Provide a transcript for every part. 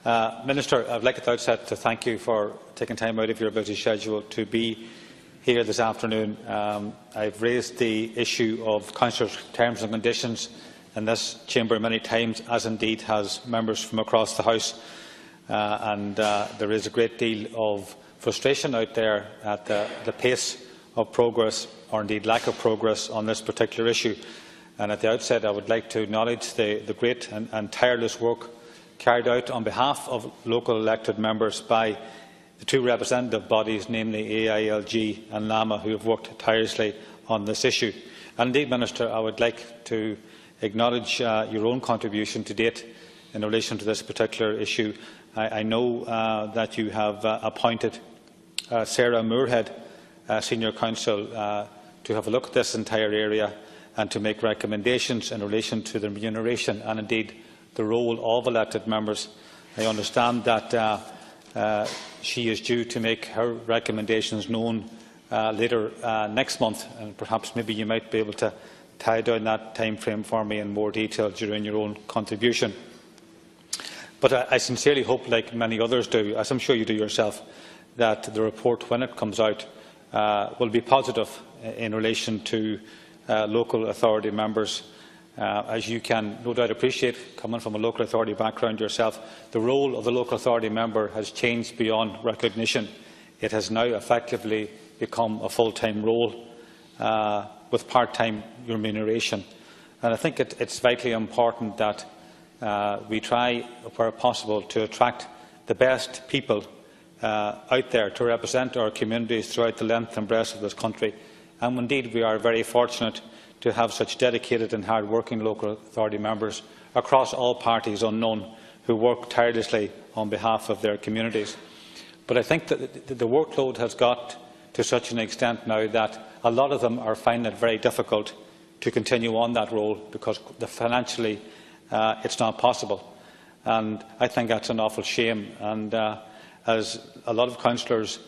Minister, I would like at the outset to thank you for taking time out of your busy schedule to be here this afternoon. I have raised the issue of councillors' terms and conditions in this chamber many times, as indeed has members from across the House. There is a great deal of frustration out there at the pace of progress, or indeed lack of progress, on this particular issue. And at the outset, I would like to acknowledge the great and tireless work carried out on behalf of local elected members by the two representative bodies, namely AILG and LAMA, who have worked tirelessly on this issue. And indeed, Minister, I would like to acknowledge your own contribution to date in relation to this particular issue. I know that you have appointed Sarah Moorhead, Senior Counsel, to have a look at this entire area and to make recommendations in relation to the remuneration and indeed the role of elected members. I understand that she is due to make her recommendations known later next month, and perhaps maybe you might be able to tie down that time frame for me in more detail during your own contribution. But I sincerely hope, like many others do, as I'm sure you do yourself, that the report, when it comes out, will be positive in relation to local authority members. As you can no doubt appreciate, coming from a local authority background yourself, the role of the local authority member has changed beyond recognition. It has now effectively become a full-time role with part-time remuneration. And I think it's vitally important that we try, where possible, to attract the best people out there to represent our communities throughout the length and breadth of this country. And indeed, we are very fortunate to have such dedicated and hard-working local authority members across all parties unknown who work tirelessly on behalf of their communities. But I think that the workload has got to such an extent now that a lot of them are finding it very difficult to continue on that role because financially it's not possible. And I think that's an awful shame. And as a lot of councillors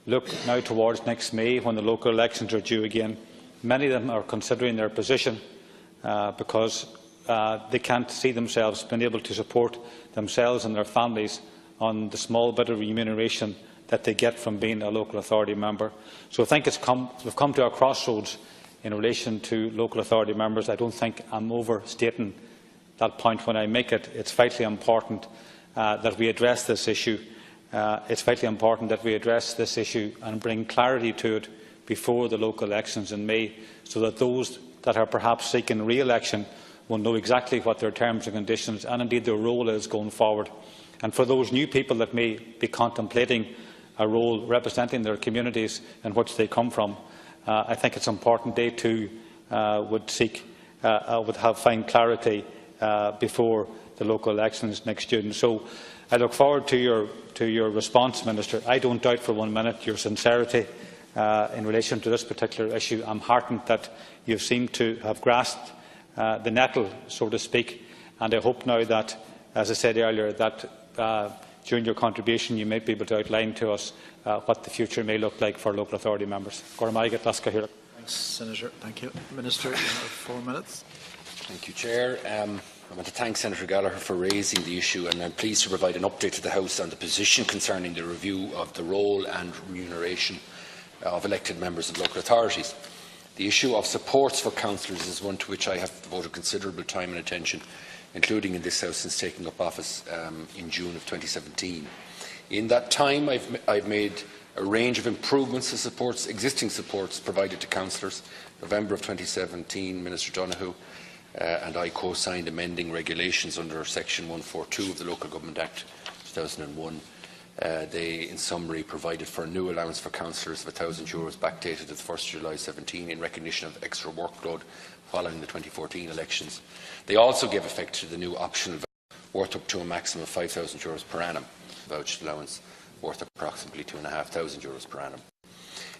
look now towards next May, when the local elections are due again, many of them are considering their position because they can't see themselves being able to support themselves and their families on the small bit of remuneration that they get from being a local authority member. So I think we've come to a crossroads in relation to local authority members. I don't think I'm overstating that point when I make it. It's vitally important that we address this issue. It's vitally important that we address this issue and bring clarity to it before the local elections in May, so that those that are perhaps seeking re-election will know exactly what their terms and conditions and indeed their role is going forward. And for those new people that may be contemplating a role representing their communities in which they come from, I think it's important they too would find clarity before the local elections next June. So I look forward to your response, Minister. I don't doubt for 1 minute your sincerity in relation to this particular issue. I'm heartened that you seem to have grasped the nettle, so to speak, and I hope now that, as I said earlier, that during your contribution you might be able to outline to us what the future may look like for local authority members. Thanks, Senator. Thank you. Minister, you have 4 minutes. Thank you, Chair. I want to thank Senator Gallagher for raising the issue, and I'm pleased to provide an update to the House on the position concerning the review of the role and remuneration of elected members of local authorities. The issue of supports for councillors is one to which I have devoted considerable time and attention, including in this House since taking up office in June of 2017. In that time, I've made a range of improvements to existing supports provided to councillors. November of 2017, Minister Donoghue and I co-signed amending regulations under Section 142 of the Local Government Act 2001. They, in summary, provided for a new allowance for councillors of €1,000 backdated to the 1st July 2017 in recognition of extra workload following the 2014 elections. They also gave effect to the new optional worth up to a maximum of €5,000 per annum, voucher allowance worth approximately €2,500 per annum.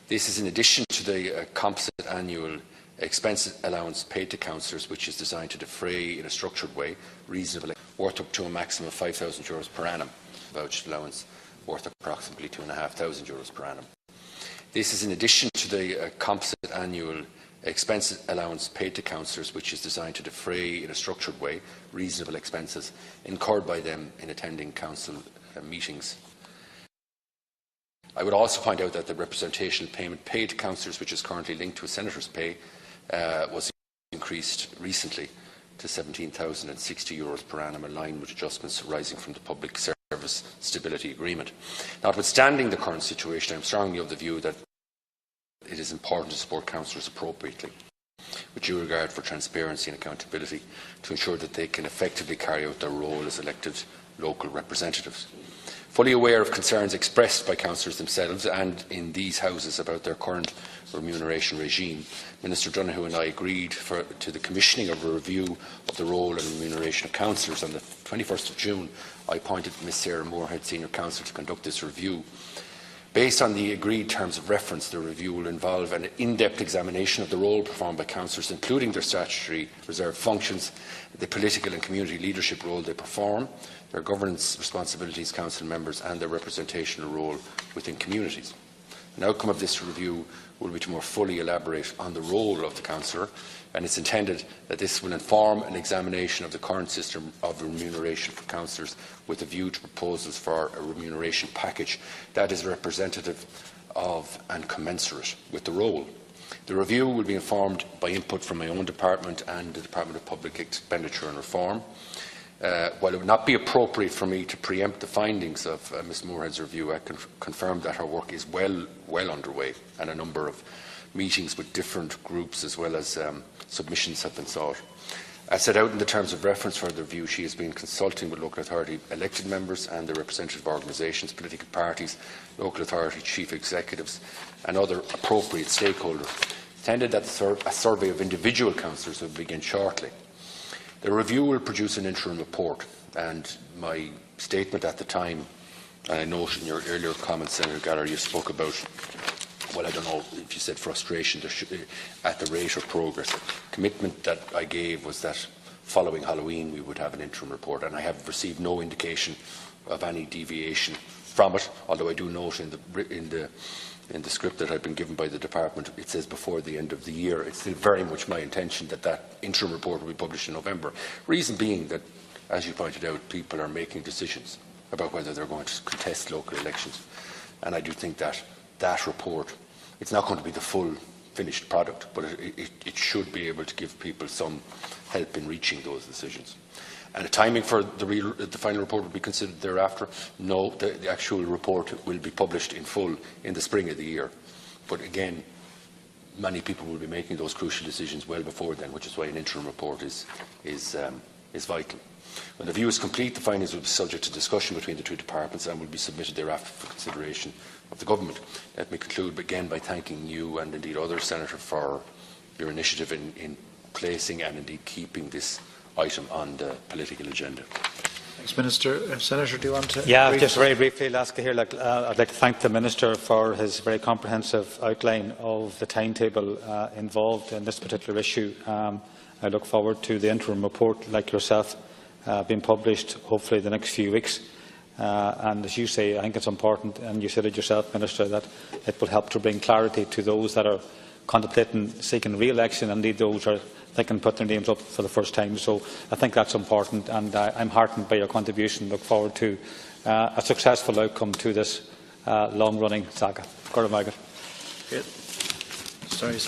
This is in addition to the composite annual expense allowance paid to councillors, which is designed to defray in a structured way reasonable worth up to a maximum of €5,000 per annum, voucher allowance worth approximately €2,500 per annum. This is in addition to the composite annual expense allowance paid to councillors, which is designed to defray in a structured way reasonable expenses incurred by them in attending council meetings. I would also point out that the representational payment paid to councillors, which is currently linked to a senator's pay, was increased recently to €17,060 per annum, in line with adjustments arising from the Public Service Stability Agreement. Notwithstanding the current situation, I am strongly of the view that it is important to support councillors appropriately, with due regard for transparency and accountability, to ensure that they can effectively carry out their role as elected local representatives. Fully aware of concerns expressed by councillors themselves and in these houses about their current remuneration regime, Minister Donoghue and I agreed to the commissioning of a review of the role and remuneration of councillors. On the 21st of June, I appointed Ms Sarah Moorhead, Senior Counsellor, to conduct this review. Based on the agreed terms of reference, the review will involve an in-depth examination of the role performed by councillors, including their statutory reserved functions, the political and community leadership role they perform, their governance responsibilities, council members, and their representational role within communities. An outcome of this review will be to more fully elaborate on the role of the councillor, and it is intended that this will inform an examination of the current system of remuneration for councillors, with a view to proposals for a remuneration package that is representative of and commensurate with the role. The review will be informed by input from my own department and the Department of Public Expenditure and Reform. While it would not be appropriate for me to preempt the findings of Ms Moorhead's review, I can confirm that her work is well underway, and a number of meetings with different groups as well as submissions have been sought. As set out in the terms of reference for the review, she has been consulting with local authority elected members and their representative organisations, political parties, local authority chief executives and other appropriate stakeholders. Intended that a survey of individual councillors will begin shortly. The review will produce an interim report, and my statement at the time, and I note in your earlier comments, Senator Gallagher, you spoke about, well, I don't know if you said frustration at the rate of progress. The commitment that I gave was that following Halloween we would have an interim report, and I have received no indication of any deviation from it, although I do note in the script that I've been given by the department, it says before the end of the year. It's still very much my intention that that interim report will be published in November. Reason being that, as you pointed out, people are making decisions about whether they're going to contest local elections. And I do think that that report, it's not going to be the full finished product, but it should be able to give people some help in reaching those decisions. And the timing for the final report will be considered thereafter. No, the actual report will be published in full in the spring of the year. But again, many people will be making those crucial decisions well before then, which is why an interim report is vital. When the review is complete, the findings will be subject to discussion between the two departments and will be submitted thereafter for consideration of the Government. Let me conclude again by thanking you and indeed others, Senator, for your initiative in placing and indeed keeping this item on the political agenda. Thanks, Minister. Senator, do you want to? Yeah, just very briefly, Alaska here. I'd like to thank the Minister for his very comprehensive outline of the timetable involved in this particular issue. I look forward to the interim report, like yourself, being published hopefully the next few weeks. And as you say, I think it's important, and you said it yourself, Minister, that it will help to bring clarity to those that are contemplating seeking re-election, and indeed those that can put their names up for the first time. So I think that's important, and I'm heartened by your contribution. Look forward to a successful outcome to this long-running saga. Sorry.